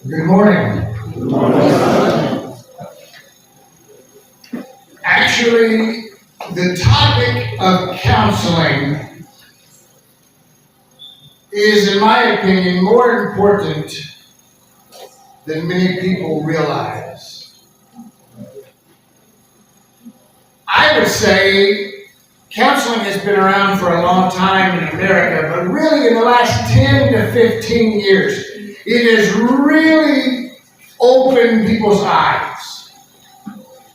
Good morning. Good morning. Actually, the topic of counseling is, in my opinion, more important than many people realize. I would say counseling has been around for a long time in America, but really in the last 10 to 15 years, it has really opened people's eyes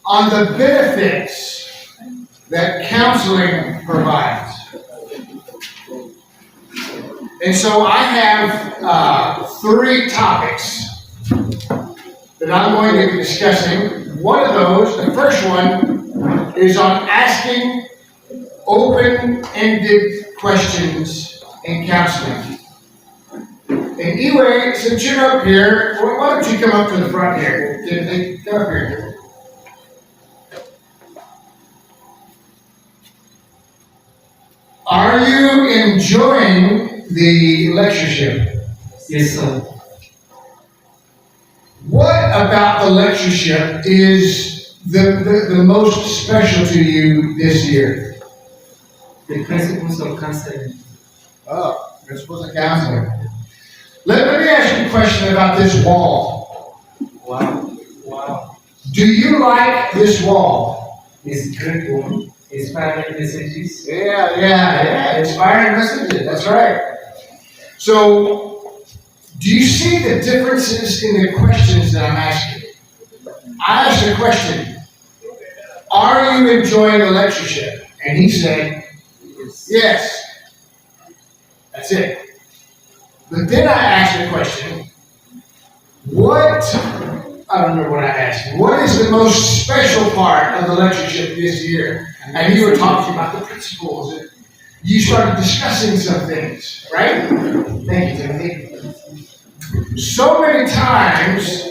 on the benefits that counseling provides. And so I have three topics that I'm going to be discussing. One of those, the first one, is on asking open-ended questions in counseling. And anyway, since you're up here, why don't you come up to the front here? Come up here. Are you enjoying the lectureship? Yes, sir. What about the lectureship is the most special to you this year? The principles of counseling. Oh, principles of counseling. Let me ask you a question about this wall. Wow. Do you like this wall? It's great one. Inspiring messages. Yeah. Inspiring messages. That's right. So, do you see the differences in the questions that I'm asking? I asked a question, are you enjoying the lectureship? And he said, yes. That's it. But then I asked the question, I don't remember what I asked. What is the most special part of the lectureship this year? And you were talking about the principles. And you started discussing some things, right? Thank you, Timothy. So many times,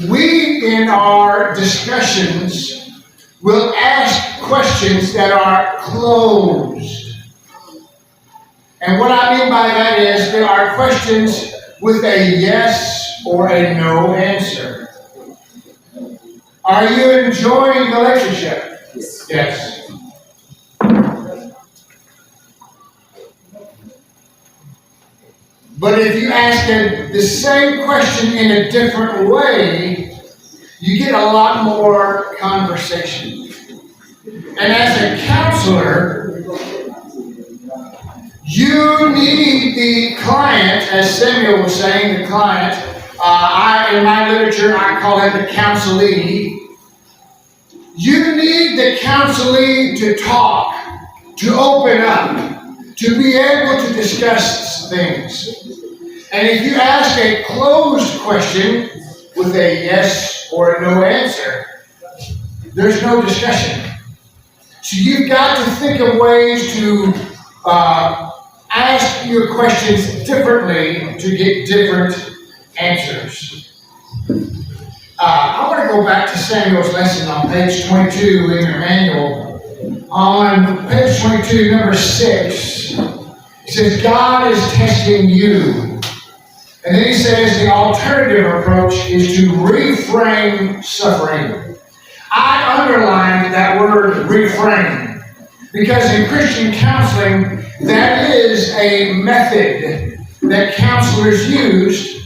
we in our discussions will ask questions that are closed. And what I mean by that is there are questions with a yes or a no answer. Are you enjoying the lectureship? Yes. But if you ask the same question in a different way, you get a lot more conversation. And as a counselor, you need the client, as Samuel was saying, the client. In my literature, I call him the counselee. You need the counselee to talk, to open up, to be able to discuss things. And if you ask a closed question with a yes or a no answer, there's no discussion. So you've got to think of ways to ask your questions differently to get different answers. I want to go back to Samuel's lesson on page 22 in your manual. On page 22, number 6, it says, God is testing you. And then he says the alternative approach is to reframe suffering. I underlined that word reframe because in Christian counseling, that is a method that counselors use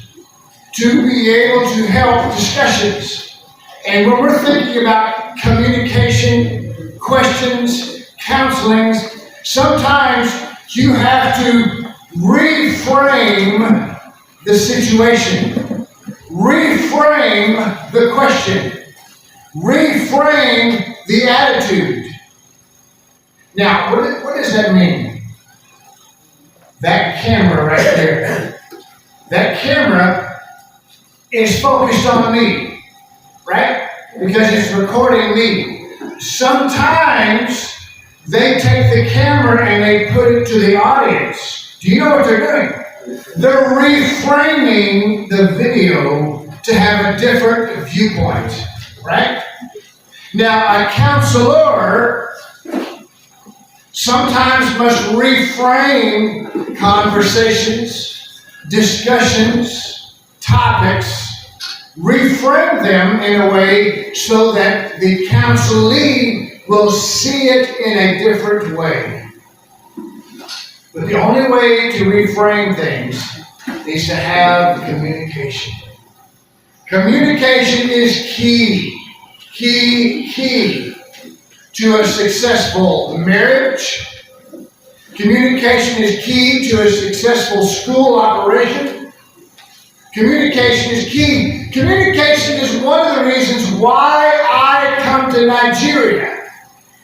to be able to help discussions. And when we're thinking about communication, questions, counseling, sometimes you have to reframe the situation, reframe the question, reframe the attitude. Now, what does that mean? That camera right there, that camera is focused on me, right? Because it's recording me. Sometimes they take the camera and they put it to the audience. Do you know what they're doing? They're reframing the video to have a different viewpoint, right? Now, a counselor sometimes must reframe conversations, discussions, topics, reframe them in a way so that the counselee will see it in a different way. But the only way to reframe things is to have communication. Communication is key to a successful marriage. Communication is key to a successful school operation. Communication is key. Communication is one of the reasons why I come to Nigeria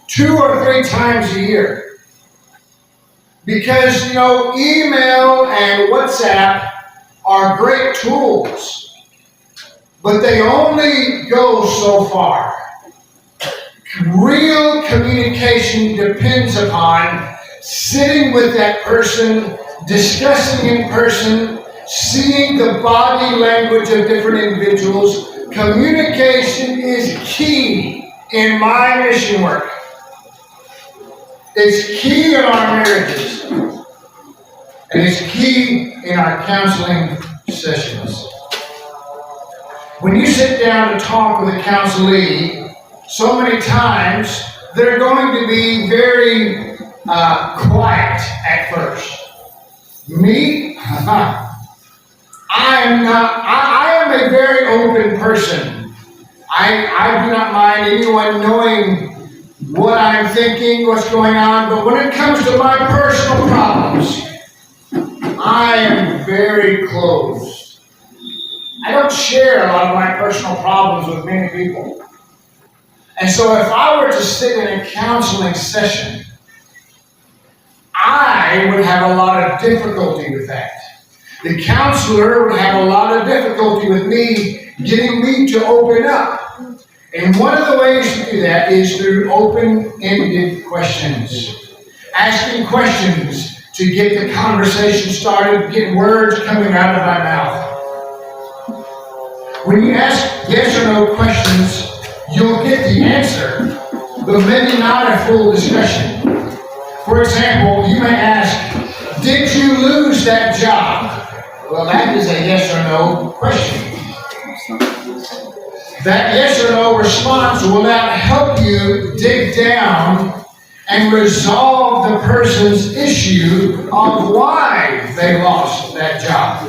2 or 3 times a year. Because, email and WhatsApp are great tools, but they only go so far. Real communication depends upon sitting with that person, discussing in person, seeing the body language of different individuals. Communication is key in my mission work. It's key in our marriages. And it's key in our counseling sessions. When you sit down to talk with a counselee, so many times they're going to be very quiet at first. Me? I am a very open person. I do not mind anyone knowing what I'm thinking, what's going on, but when it comes to my personal problems, I am very closed. I don't share a lot of my personal problems with many people. And so if I were to sit in a counseling session, I would have a lot of difficulty with that. The counselor would have a lot of difficulty with me, getting me to open up. And one of the ways to do that is through open-ended questions. Asking questions to get the conversation started, get words coming out of my mouth. When you ask yes or no questions, you'll get the answer, but maybe not a full discussion. For example, you may ask, did you lose that job? Well, that is a yes or no question. That yes or no response will not help you dig down and resolve the person's issue of why they lost that job.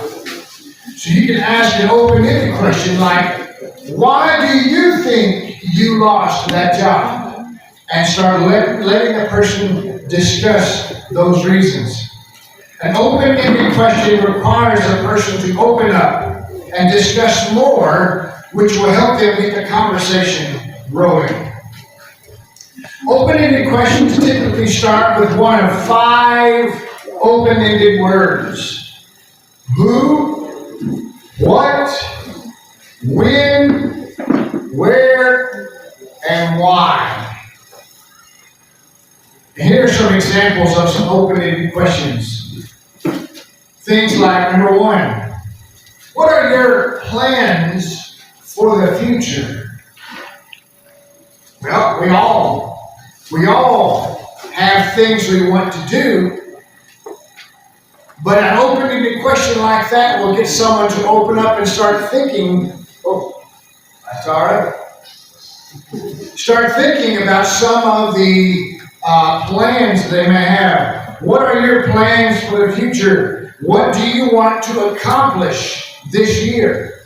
So you can ask an open-ended question like, why do you think you lost that job? And start letting the person discuss those reasons. An open-ended question requires a person to open up and discuss more, which will help them get the conversation rolling. Open-ended questions typically start with one of 5 open-ended words. Who, what, when, where, and why. And here are some examples of some open-ended questions. Things like, number 1, what are your plans for the future? Well, we all have things we want to do, but an open-ended question like that will get someone to open up and start thinking, oh, that's all right. Start thinking about some of the plans they may have. What are your plans for the future? What do you want to accomplish this year?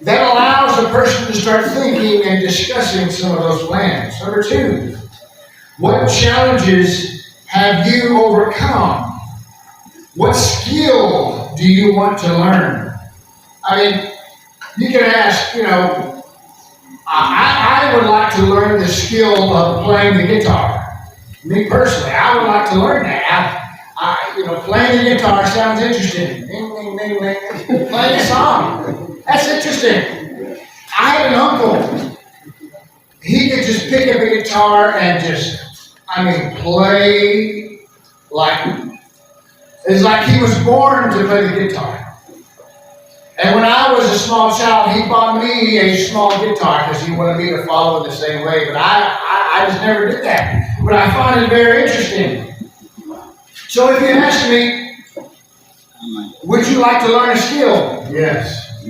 That allows the person to start thinking and discussing some of those plans. Number 2, what challenges have you overcome? What skill do you want to learn? I mean, you can ask, I would like to learn the skill of playing the guitar. Me personally, I would like to learn that. Playing the guitar sounds interesting. Ding, ding, ding, ding. Playing a song. That's interesting. I had an uncle. He could just pick up a guitar and play it's like he was born to play the guitar. And when I was a small child, he bought me a small guitar because he wanted me to follow it the same way. But I just never did that. But I find it very interesting. So if you ask me, would you like to learn a skill? Yes.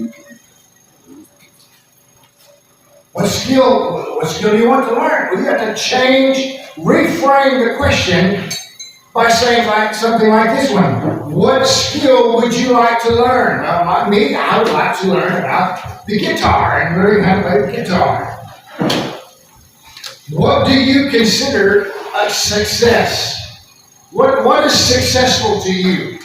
What skill do you want to learn? Well, you have to reframe the question by saying something like this one. What skill would you like to learn? I would like to learn about the guitar and learn how to play the guitar. What do you consider a success? What is successful to you?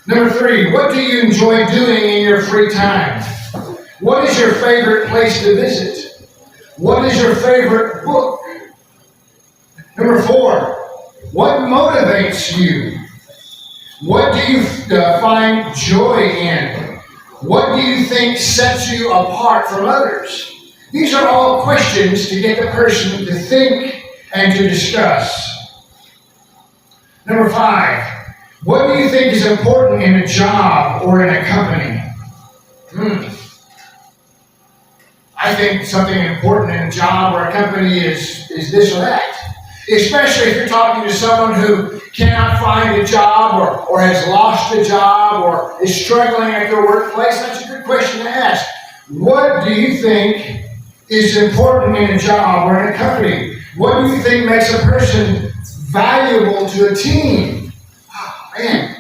Number 3, what do you enjoy doing in your free time? What is your favorite place to visit? What is your favorite book? Number 4, what motivates you? What do you find joy in? What do you think sets you apart from others? These are all questions to get the person to think and to discuss. Number 5, what do you think is important in a job or in a company? I think something important in a job or a company is this or that. Especially if you're talking to someone who cannot find a job or has lost a job or is struggling at their workplace. That's a good question to ask. What do you think is important in a job or in a company? What do you think makes a person valuable to a team? Oh, man.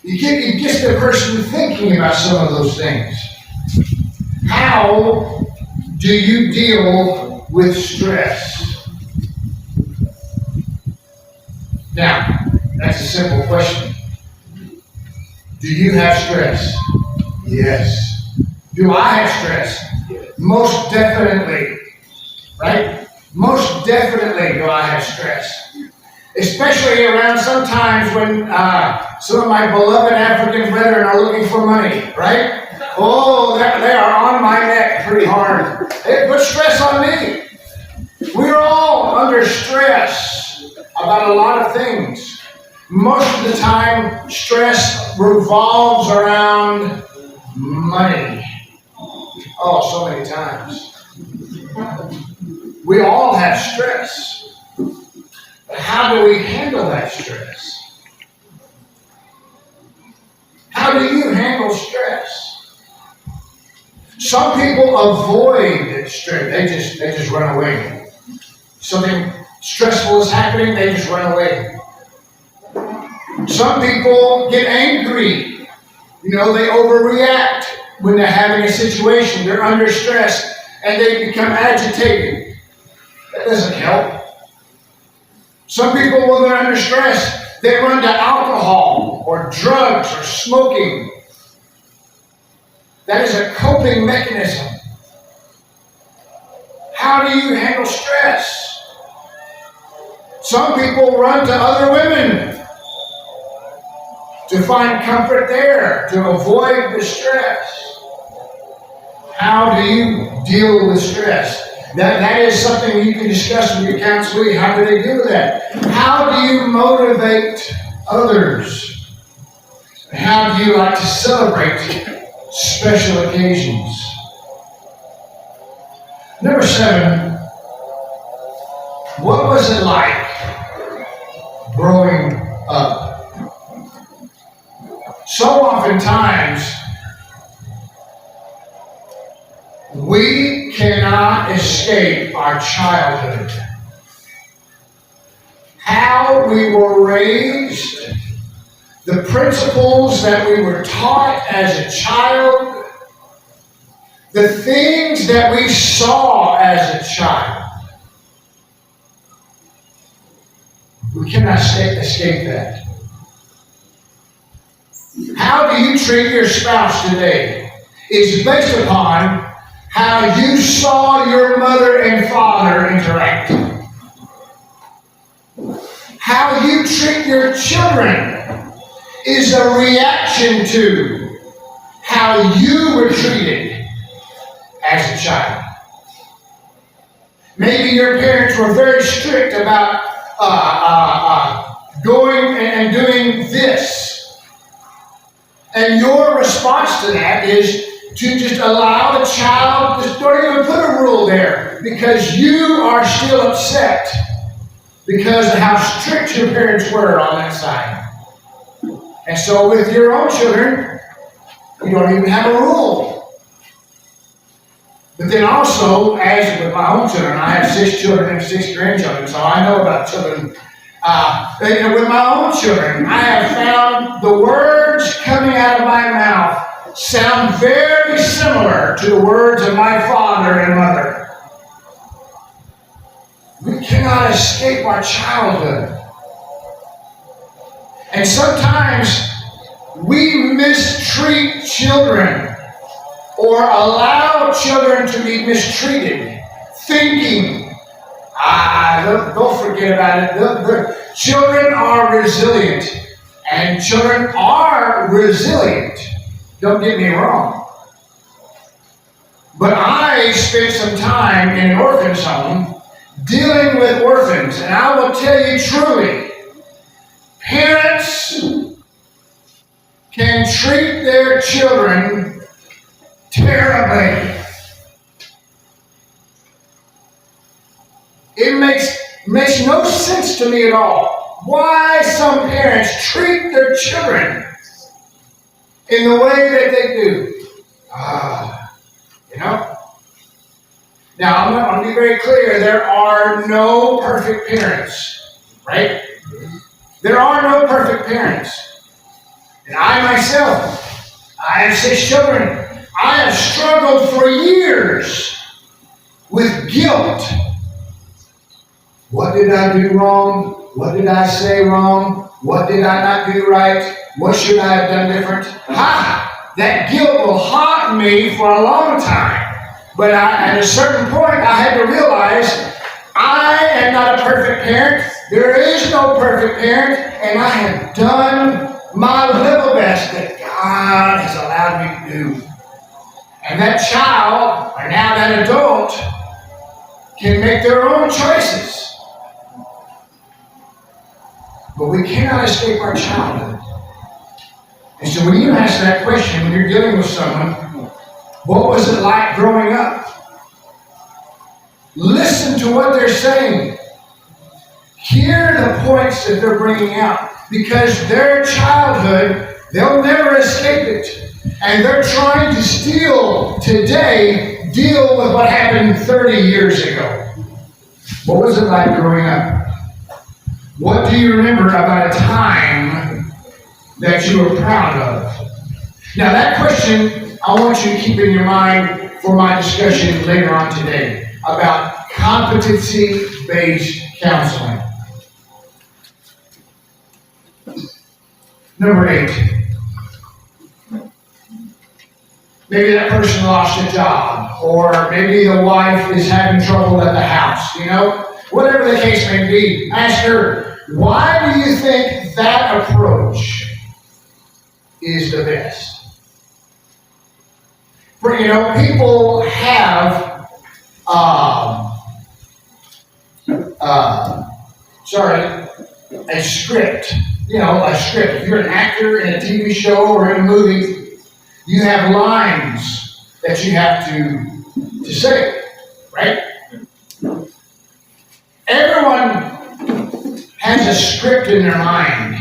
It gets the person thinking about some of those things. How do you deal with stress? Now, that's a simple question. Do you have stress? Yes. Do I have stress? Most definitely. Right? Most definitely do I have stress. Especially around sometimes when some of my beloved African brethren are looking for money, right? Oh, they are on my neck pretty hard. They put stress on me. We're all under stress about a lot of things. Most of the time, stress revolves around money. Oh, so many times. We all have stress. But how do we handle that stress? How do you handle stress? Some people avoid stress. They just run away. Something stressful is happening, they just run away. Some people get angry. They overreact when they're having a situation. They're under stress and they become agitated. That doesn't help. Some people, when they're under stress, they run to alcohol or drugs or smoking. That is a coping mechanism. How do you handle stress? Some people run to other women to find comfort there, to avoid the stress. How do you deal with stress? That is something you can discuss with your counselee. How do they deal with that? How do you motivate others? How do you like to celebrate special occasions? Number 7, what was it like growing up? So oftentimes, we cannot escape our childhood. How we were raised, the principles that we were taught as a child, the things that we saw as a child. We cannot escape that. How do you treat your spouse today is based upon how you saw your mother and father interact. How you treat your children is a reaction to how you were treated as a child. Maybe your parents were very strict about going and doing this. And your response to that is to just allow the child, just don't even put a rule there, because you are still upset because of how strict your parents were on that side. And so with your own children, you don't even have a rule. But then also, as with my own children, I have 6 children and 6 grandchildren, so I know about children. With my own children, I have found the words coming out of my mouth sound very similar to the words of my father and mother. We cannot escape our childhood. And sometimes we mistreat children or allow children to be mistreated, thinking, don't forget about it. Children are resilient, and children are resilient. Don't get me wrong. But I spent some time in an orphan's home dealing with orphans, and I will tell you truly, parents can treat their children terribly. It makes no sense to me at all why some parents treat their children in the way that they do. Now, I'm going to be very clear. There are no perfect parents, right? There are no perfect parents. And I myself, I have 6 children. I have struggled for years with guilt. What did I do wrong? What did I say wrong? What did I not do right? What should I have done different? That guilt will haunt me for a long time. But at a certain point, I had to realize I am not a perfect parent. There is no perfect parent, and I have done my level best that God has allowed me to do. And that child, or now that adult, can make their own choices. But we cannot escape our childhood. And so when you ask that question, when you're dealing with someone, what was it like growing up? Listen to what they're saying. Hear the points that they're bringing out. Because their childhood, they'll never escape it. And they're trying to still today deal with what happened 30 years ago. What was it like growing up? What do you remember about a time that you were proud of? Now that question, I want you to keep in your mind for my discussion later on today about competency-based counseling. Number 8. Maybe that person lost a job, or maybe the wife is having trouble at the house, whatever the case may be. Ask her, why do you think that approach is the best? For, people have, a script. A script. If you're an actor in a TV show or in a movie, you have lines that you have to say, right? Everyone has a script in their mind.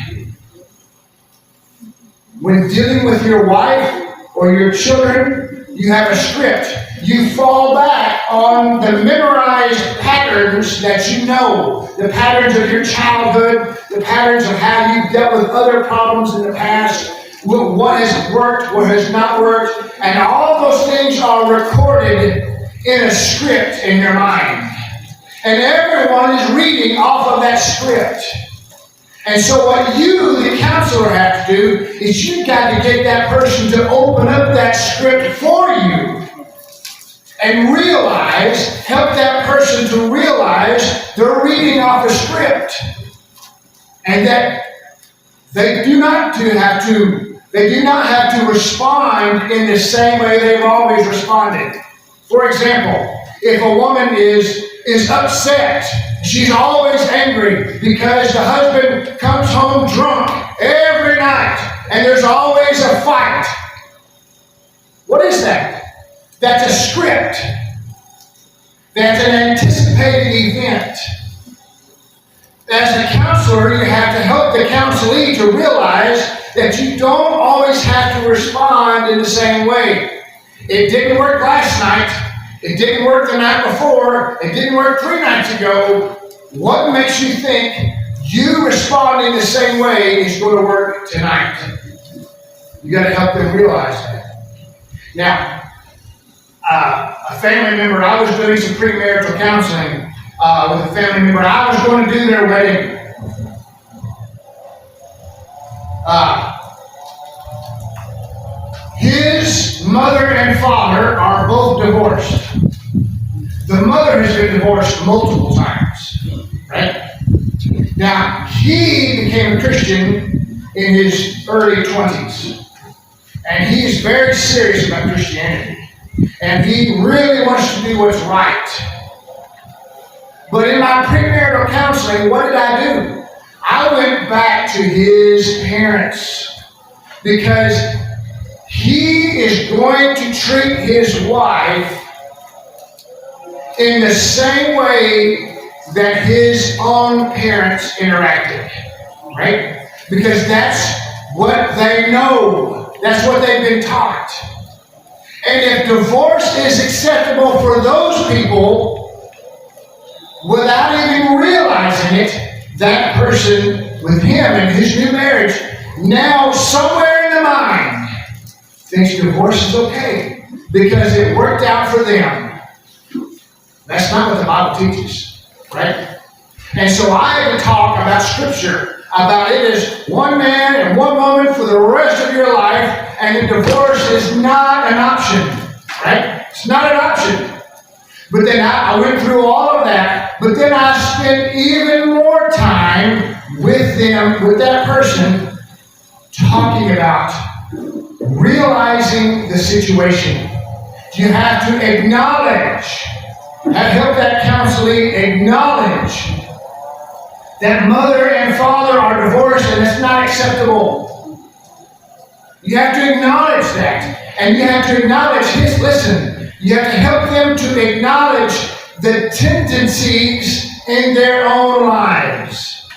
When dealing with your wife or your children, you have a script. You fall back on the memorized patterns that you know, the patterns of your childhood, the patterns of how you've dealt with other problems in the past, what has worked, what has not worked, and all those things are recorded in a script in your mind. And everyone is reading off of that script. And so what you, the counselor, have to do is you've got to get that person to open up that script for you and help that person to realize they're reading off a script and that they do not have to respond in the same way they've always responded. For example, if a woman is upset, she's always angry because the husband comes home drunk every night and there's always a fight. What is that? That's a script. That's an anticipated event. As a counselor, you have to help the counselee to realize that you don't always have to respond in the same way. It didn't work last night. It didn't work the night before. It didn't work 3 nights ago. What makes you think you responding the same way is going to work tonight? You got to help them realize that. Now, a family member, I was doing some premarital counseling with a family member. I was going to do their wedding. His mother and father are both divorced. The mother has been divorced multiple times, right? Now, he became a Christian in his early 20s. And he's very serious about Christianity. And he really wants to do what's right. But in my premarital counseling, what did I do? I went back to his parents. Because he is going to treat his wife in the same way that his own parents interacted. Right? Because that's what they know. That's what they've been taught. And if divorce is acceptable for those people, without even realizing it, that person with him and his new marriage, now somewhere in the mind, thinks divorce is okay because it worked out for them. That's not what the Bible teaches, right? And so I had to talk about Scripture, about it as one man and one woman for the rest of your life, and the divorce is not an option, right? It's not an option. But then I went through all of that, but then I spent even more time with them, with that person, talking about realizing the situation. You have to acknowledge, help that counseling acknowledge that mother and father are divorced and it's not acceptable. You have to acknowledge that. And you have to acknowledge you have to help them to acknowledge the tendencies in their own lives.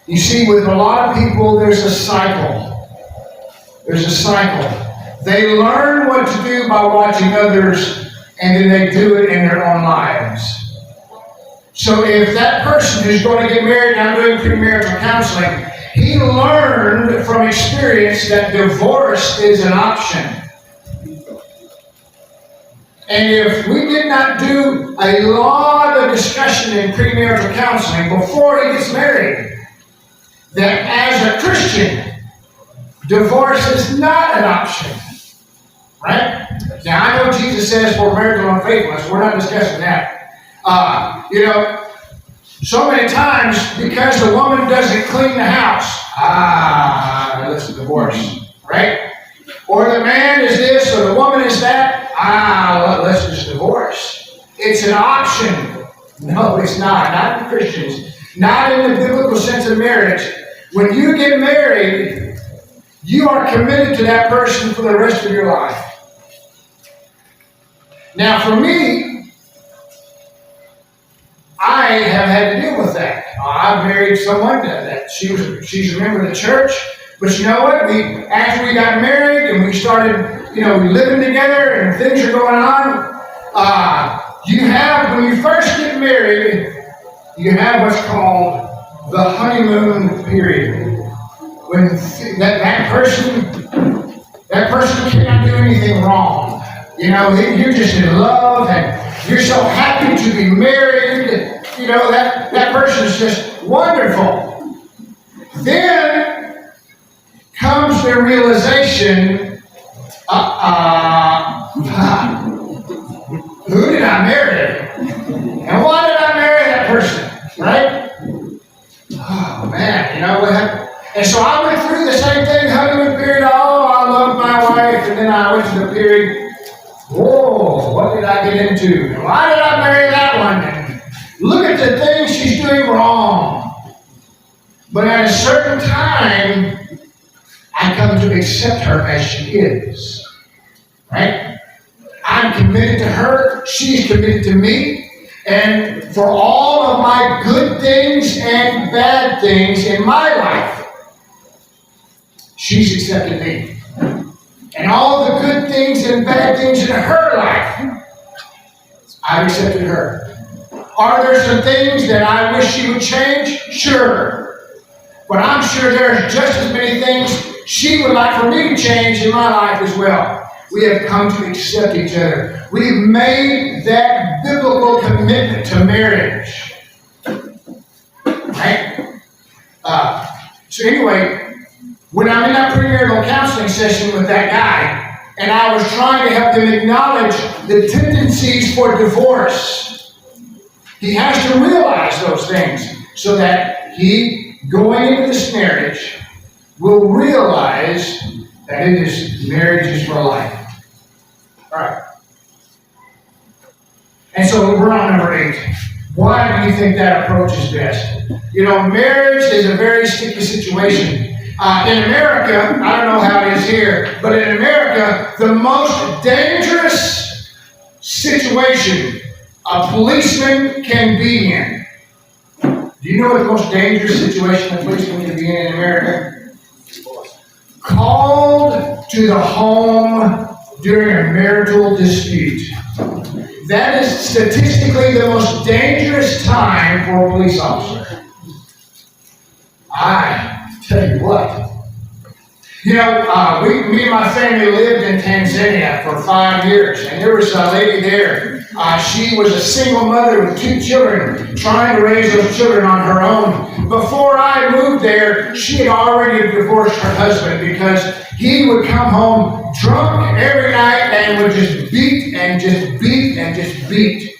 You see, with a lot of people, there's a cycle. There's a cycle. They learn what to do by watching others, and then they do it in their own lives. So if that person who's going to get married, I'm doing premarital counseling, he learned from experience that divorce is an option. And if we did not do a lot of discussion in premarital counseling before he gets married, that as a Christian, divorce is not an option. Right? Now, I know Jesus says for marital unfaithfulness. We're not discussing that. So many times, because the woman doesn't clean the house, that's a divorce, right? Or the man is this, or the woman is that, let's just divorce. It's an option. No, it's not. Not in Christians. Not in the biblical sense of marriage. When you get married, you are committed to that person for the rest of your life. Now, for me, I have had to deal with that. I married someone that she's a member of the church, but you know what? After we got married and we started, living together and things are going on, when you first get married, you have what's called the honeymoon period. When that person cannot do anything wrong. You're just in love and you're so happy to be married. That person is just wonderful. Then comes the realization, who did I marry? And why did I marry that person? Right? Oh man, what happened? And so I went through the same thing, honeymoon period. Oh, I love my wife. And then I went to the period, whoa, what did I get into? And why did I marry that one? And look at the things she's doing wrong. But at a certain time, I come to accept her as she is. Right? I'm committed to her. She's committed to me. And for all of my good things and bad things in my life, she's accepted me. And all the good things and bad things in her life, I've accepted her. Are there some things that I wish she would change? Sure. But I'm sure there's just as many things she would like for me to change in my life as well. We have come to accept each other. We've made that biblical commitment to marriage. Right? So anyway, when I'm in that premarital counseling session with that guy, and I was trying to help him acknowledge the tendencies for divorce, he has to realize those things so that he, going into this marriage, will realize that marriage is for life. All right. And so we're on number 8. Why do you think that approach is best? Marriage is a very sticky situation. In America, I don't know how it is here, but in America, the most dangerous situation a policeman can be in. Do you know what the most dangerous situation a policeman can be in America? Called to the home during a marital dispute. That is statistically the most dangerous time for a police officer. I tell you what. Me and my family lived in Tanzania for 5 years, and there was a lady there. She was a single mother with 2 children, trying to raise those children on her own. Before I moved there, she had already divorced her husband because he would come home drunk every night and would just beat and just beat and just beat.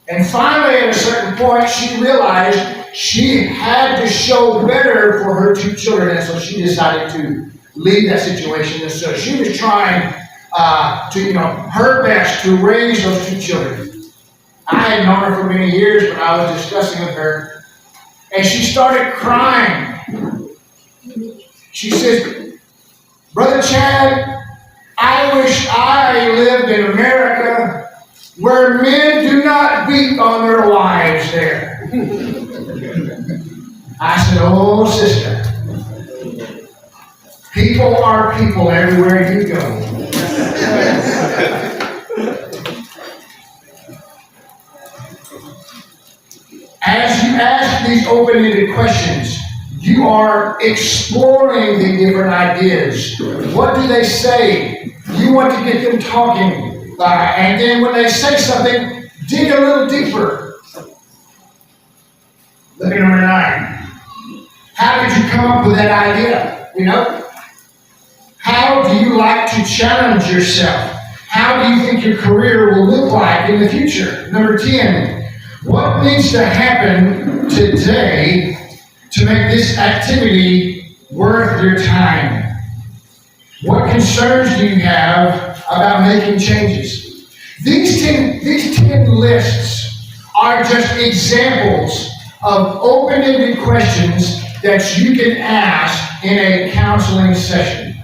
And finally, at a certain point, she realized she had to show better for her 2 children, and so she decided to leave that situation. And so she was trying her best to raise those 2 children. I had known her for many years, but I was discussing with her, and she started crying. She says, "Brother Chad, I wish I lived in America where men do not beat on their wives there." I said, "Oh, sister, people are people everywhere you go." As you ask these open-ended questions, you are exploring the different ideas. What do they say? You want to get them talking. And then when they say something, dig a little deeper. Look at number 9. How did you come up with that idea? How do you like to challenge yourself? How do you think your career will look like in the future? Number 10, what needs to happen today to make this activity worth your time? What concerns do you have about making changes? These 10 lists are just examples of open-ended questions that you can ask in a counseling session.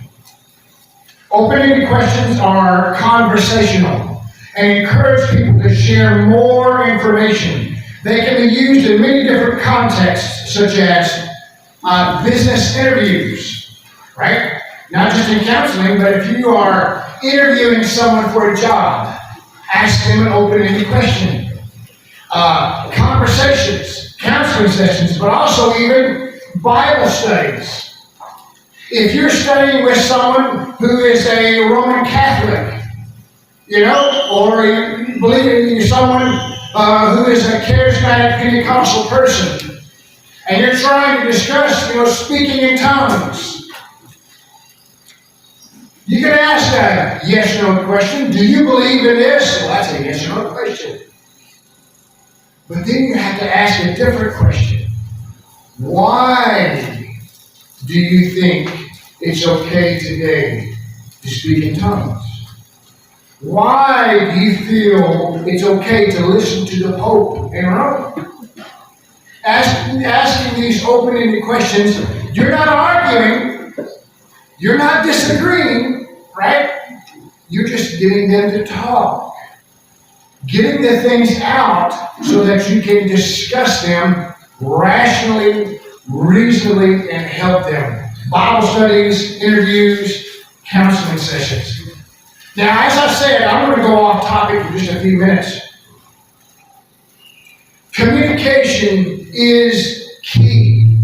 Open-ended questions are conversational and encourage people to share more information. They can be used in many different contexts, such as business interviews, right? Not just in counseling, but if you are interviewing someone for a job, ask them an open-ended question. Conversations, counseling sessions, but also even Bible studies. If you're studying with someone who is a Roman Catholic, or you believe in someone who is a charismatic Pentecostal person, and you're trying to discuss, speaking in tongues, you can ask a yes/no question. Do you believe in this? Well, that's a yes/no question. But then you have to ask a different question. Why do you think it's okay today to speak in tongues? Why do you feel it's okay to listen to the Pope in Rome? Asking these open-ended questions, you're not arguing, you're not disagreeing, right? You're just getting them to talk. Getting the things out so that you can discuss them rationally, reasonably, and help them. Bible studies, interviews, counseling sessions. Now, as I said, I'm going to go off topic for just a few minutes. Communication is key.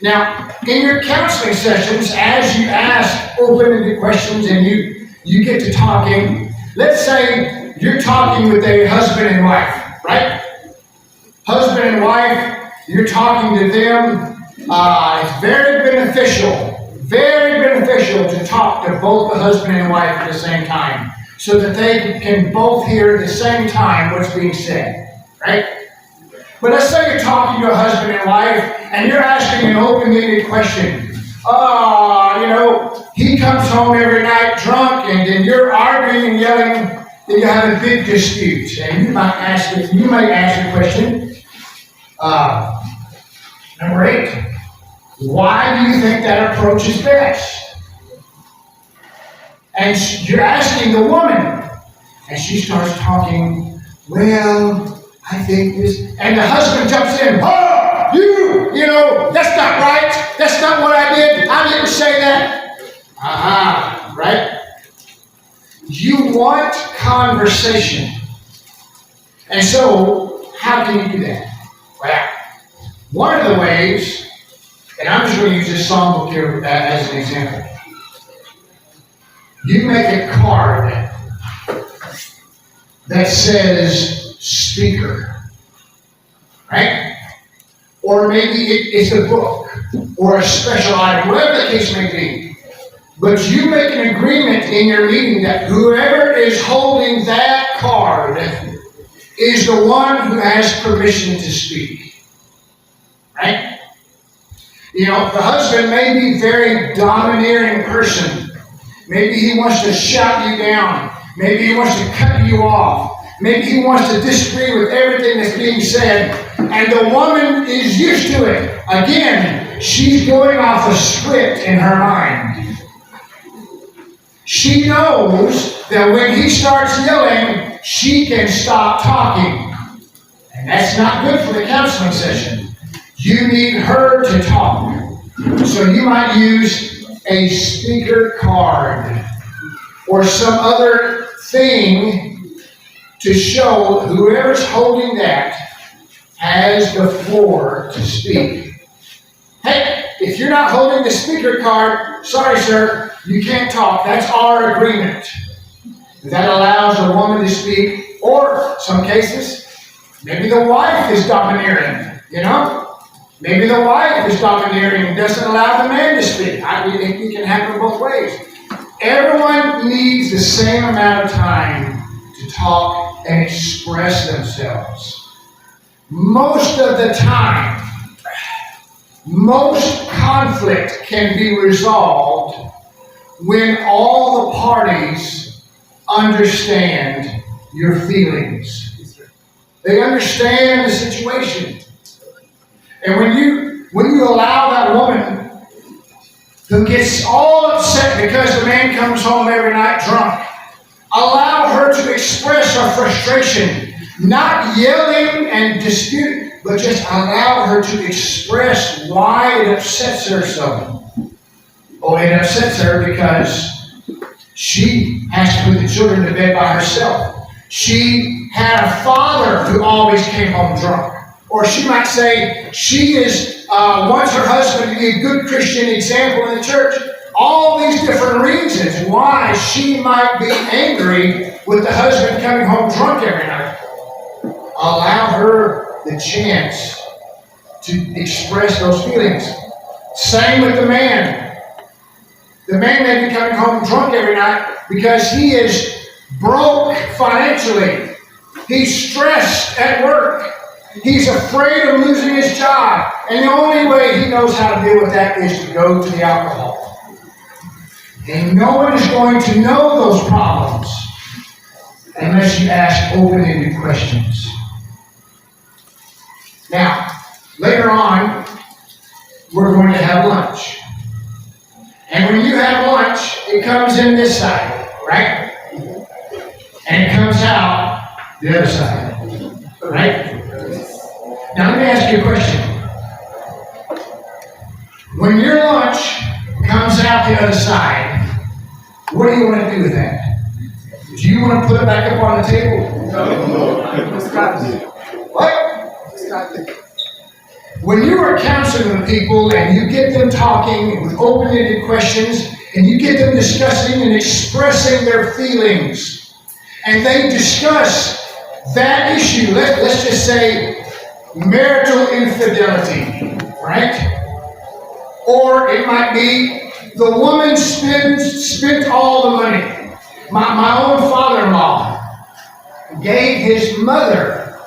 Now, in your counseling sessions, as you ask open-ended questions and you get to talking, let's say you're talking with a husband and wife, right? Husband and wife, you're talking to them. It's very beneficial to talk to both the husband and wife at the same time so that they can both hear at the same time what's being said, right? But let's say you're talking to a husband and wife and you're asking an open-ended question. He comes home every night drunk and then you're arguing and yelling and you have a big dispute. And you might ask the question, number 8, why do you think that approach is best? And you're asking the woman, and she starts talking, well, I think this, and the husband jumps in, that's not right, that's not what I did, I didn't say that. Right? You want conversation. And so, how can you do that? Well, one of the ways, and I'm just going to use this songbook here as an example. You make a card that says speaker, right? Or maybe it's a book or a special item, whatever the case may be. But you make an agreement in your meeting that whoever is holding that card is the one who has permission to speak, right? The husband may be a very domineering person. Maybe he wants to shout you down. Maybe he wants to cut you off. Maybe he wants to disagree with everything that's being said. And the woman is used to it. Again, she's going off a script in her mind. She knows that when he starts yelling, she can stop talking. And that's not good for the counseling session. You need her to talk. So you might use a speaker card or some other thing to show whoever's holding that has the floor to speak. Hey, if you're not holding the speaker card, sorry, sir, you can't talk. That's our agreement. That allows a woman to speak, or some cases, maybe the wife is domineering, Maybe the wife is domineering and doesn't allow the man to speak. It can happen both ways. Everyone needs the same amount of time to talk and express themselves. Most of the time, most conflict can be resolved when all the parties understand your feelings. They understand the situation. And when you allow that woman who gets all upset because the man comes home every night drunk, allow her to express her frustration, not yelling and disputing, but just allow her to express why it upsets her so. Oh, it upsets her because she has to put the children to bed by herself. She had a father who always came home drunk. Or she might say she wants her husband to be a good Christian example in the church. All these different reasons why she might be angry with the husband coming home drunk every night. Allow her the chance to express those feelings. Same with the man. The man may be coming home drunk every night because he is broke financially. He's stressed at work. He's afraid of losing his job. And the only way he knows how to deal with that is to go to the alcohol. And no one is going to know those problems unless you ask open-ended questions. Now, later on, we're going to have lunch. And when you have lunch, it comes in this side, right? And it comes out the other side, right? Now let me ask you a question. When your lunch the other side, what do you want to do with that? Do you want to put it back up on the table? What? When you are counseling with people and you get them talking with open-ended questions and you get them discussing and expressing their feelings, and they discuss that issue, let's just say marital infidelity, right? Or it might be the woman spent all the money. My own father-in-law gave his mother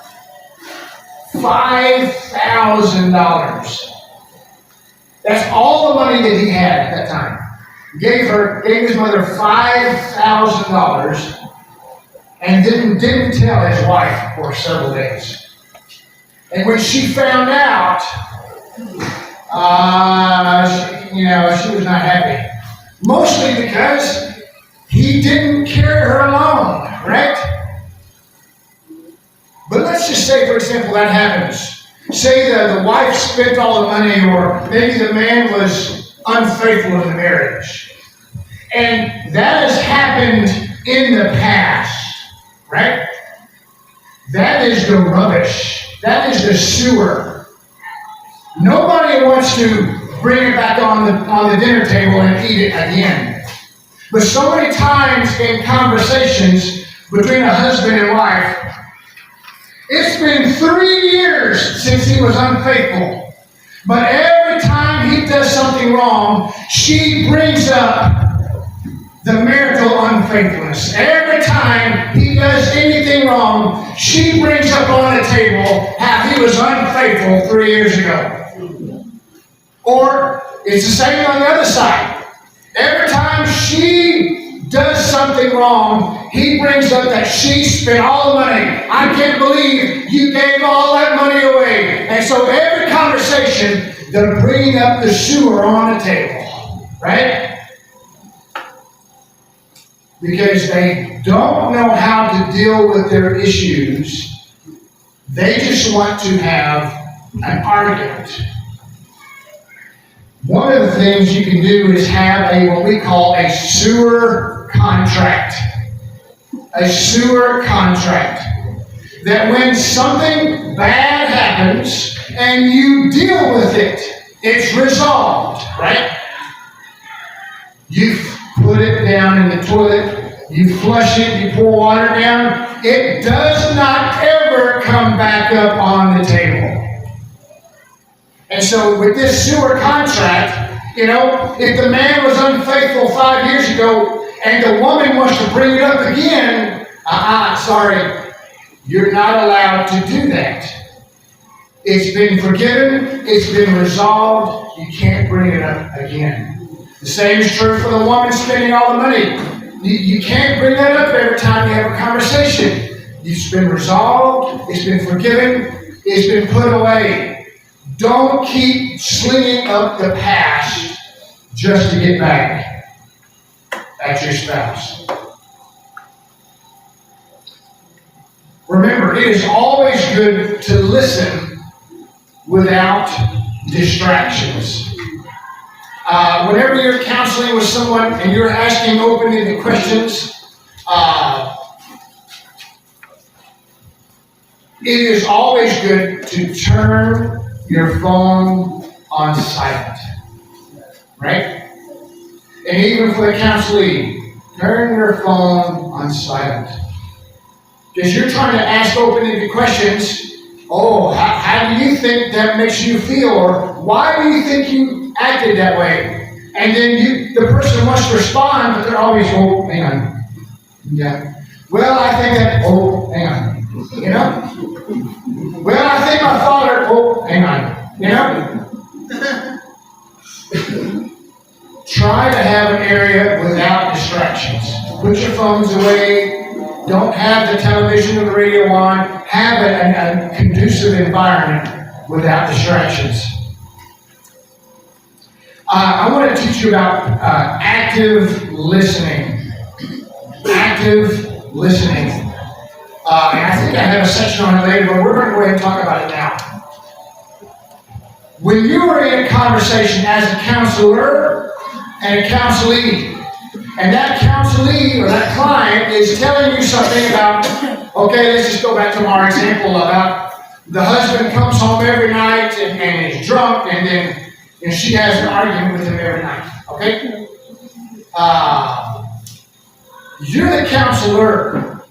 $5,000. That's all the money that he had at that time. Gave his mother $5,000 and didn't tell his wife for several days. And when she found out, she was not happy. Mostly because he didn't carry her along, right? But let's just say, for example, that happens. Say the wife spent all the money, or maybe the man was unfaithful in the marriage. And that has happened in the past, right? That is the rubbish. That is the sewer. Nobody wants to bring it back on the dinner table and eat it again. But so many times in conversations between a husband and wife, it's been 3 years since he was unfaithful. But every time he does something wrong, she brings up the marital unfaithfulness. Every time he does anything wrong, she brings up on the table how he was unfaithful 3 years ago. Or it's the same on the other side. Every time she does something wrong, he brings up that she spent all the money. I can't believe you gave all that money away. And so every conversation, they're bringing up the sewer on the table. Right? Because they don't know how to deal with their issues. They just want to have an argument. One of the things you can do is have what we call a sewer contract. A sewer contract. That when something bad happens and you deal with it, it's resolved, right? You put it down in the toilet, you flush it, you pour water down, it does not ever come back up on the table. And so with this sewer contract, if the man was unfaithful 5 years ago and the woman wants to bring it up again, sorry, you're not allowed to do that. It's been forgiven, it's been resolved, you can't bring it up again. The same is true for the woman spending all the money. You can't bring that up every time you have a conversation. It's been resolved, it's been forgiven, it's been put away. Don't keep slinging up the past just to get back at your spouse. Remember, it is always good to listen without distractions. Whenever you're counseling with someone and you're asking open-ended questions, it is always good to turn your phone on silent, right? And even for the counselee, turn your phone on silent. Because you're trying to ask open-ended questions. Oh, how do you think that makes you feel? Or why do you think you acted that way? And then the person wants to respond, but they're always, hang on. Yeah. Well, I think that, hang on. Well, I think my father, hang on. Try to have an area without distractions. Put your phones away. Don't have the television or the radio on. Have a conducive environment without distractions. I want to teach you about active listening. Active listening. And I think I have a section on it later, but we're going to go ahead and talk about it now. When you are in a conversation as a counselor, and a counselee. And that counselee or that client is telling you something about, okay, let's just go back to our example about the husband comes home every night and is drunk, and then she has an argument with him every night. Okay? You're the counselor.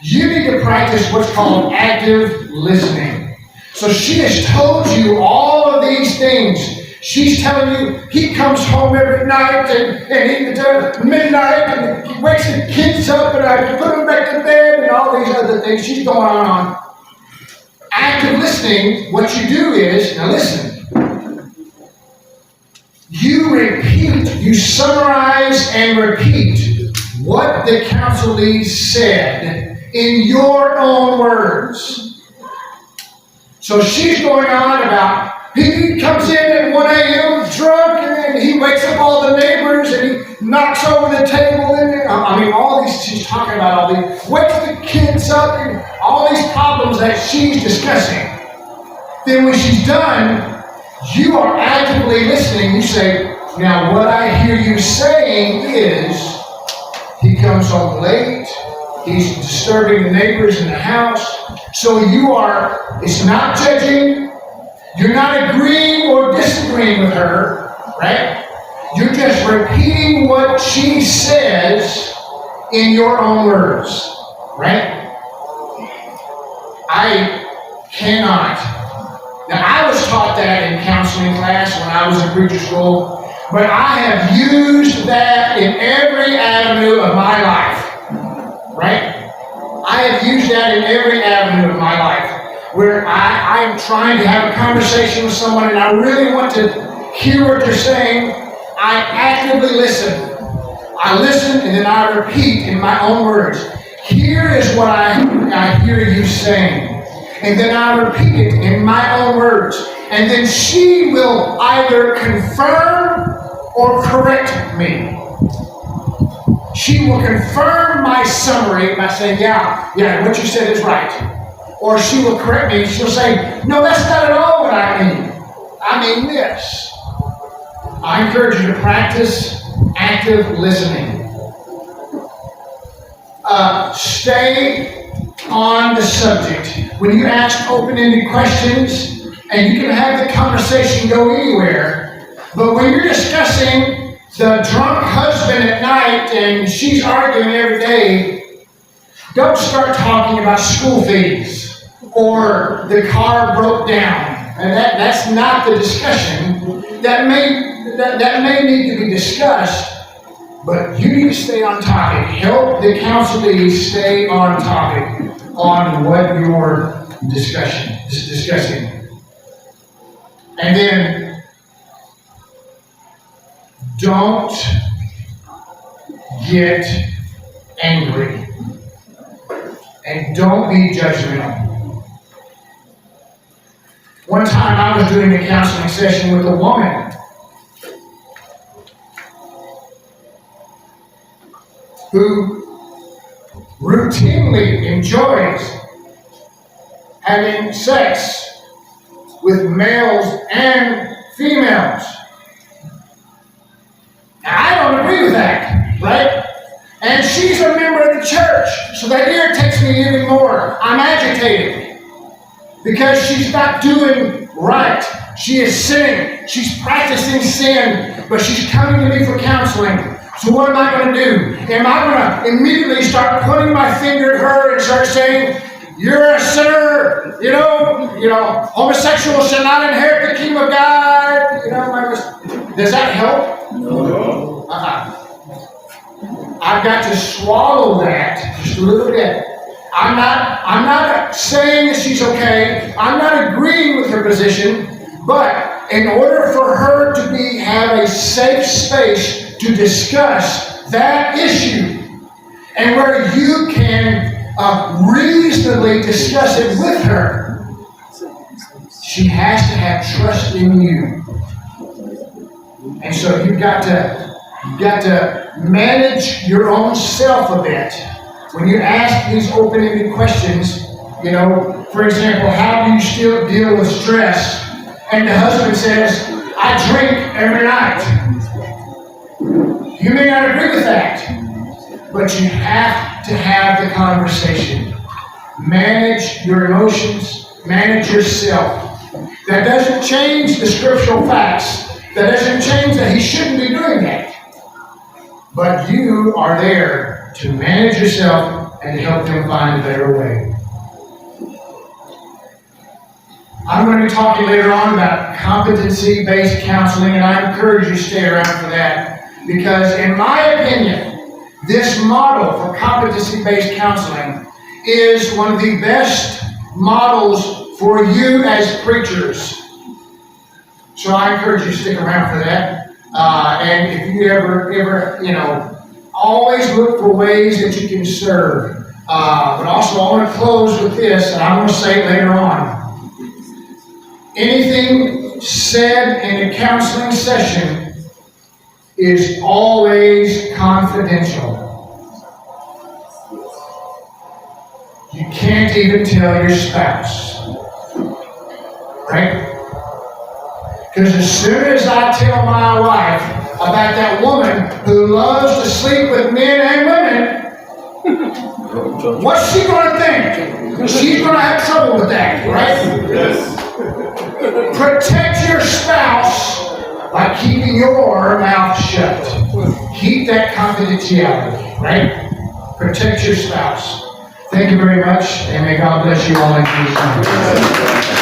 You need to practice what's called active listening. So she has told you all of these things. She's telling you he comes home every night and he does midnight and he wakes the kids up and I put them back to bed and all these other things. She's going on. Active listening, what you do is, now listen, you repeat, you summarize and repeat what the counselee said in your own words. So she's going on about, he comes in at 1 a.m. drunk, and then he wakes up all the neighbors, and he knocks over the table, and all these, she's talking about all these, wakes the kids up, and all these problems that she's discussing. Then when she's done, you are actively listening. You say, now what I hear you saying is, he comes home late, he's disturbing the neighbors in the house. So it's not judging, you're not agreeing or disagreeing with her, right? You're just repeating what she says in your own words, right? I cannot. Now, I was taught that in counseling class when I was in preacher school, but I have used that in every avenue of my life, right? I have used that in every avenue of my life, where I am trying to have a conversation with someone and I really want to hear what they're saying. I actively listen. I listen and then I repeat in my own words. Here is what I hear you saying. And then I repeat it in my own words. And then she will either confirm or correct me. She will confirm my summary by saying, yeah, what you said is right. Or she will correct me. She'll say, no, that's not at all what I mean. I mean this. I encourage you to practice active listening. Stay on the subject. When you ask open-ended questions, and you can have the conversation go anywhere, but when you're discussing the drunk husband at night and she's arguing every day, don't start talking about school fees or the car broke down. And that's not the discussion. That may need to be discussed, but you need to stay on topic. Help the counselee stay on topic on what you're discussing. And then don't get angry. And don't be judgmental. One time I was doing a counseling session with a woman who routinely enjoys having sex with males and females. Now, I don't agree with that, right? And she's a member of the church, so that irritates me even more. I'm agitated because she's not doing right. She is sinning. She's practicing sin, but she's coming to me for counseling. So what am I going to do? Am I going to immediately start pointing my finger at her and start saying, you're a sinner, you know, homosexuals shall not inherit the kingdom of God, does that help? No. I've got to swallow that just a little bit. I'm not saying that she's okay. I'm not agreeing with her position, but in order for her to have a safe space to discuss that issue, and where you can reasonably discuss it with her, she has to have trust in you. And so you've got to manage your own self a bit. When you ask these open-ended questions, for example, how do you still deal with stress? And the husband says, I drink every night. You may not agree with that, but you have to have the conversation. Manage your emotions, manage yourself. That doesn't change the scriptural facts. That doesn't change that he shouldn't be doing that. But you are there to manage yourself and help them find a better way. I'm going to be talking later on about competency-based counseling, and I encourage you to stay around for that. Because in my opinion, this model for competency-based counseling is one of the best models for you as preachers. So I encourage you to stick around for that. And if you ever, always look for ways that you can serve. But also I want to close with this, and I'm going to say it later on. Anything said in a counseling session is always confidential. You can't even tell your spouse. Right? Because as soon as I tell my wife about that woman who loves to sleep with men and women, what's she going to think? She's going to have trouble with that, right? Yes. Protect your spouse by keeping your mouth shut. Keep that confidentiality, right? Protect your spouse. Thank you very much, and may God bless you all in Jesus' name.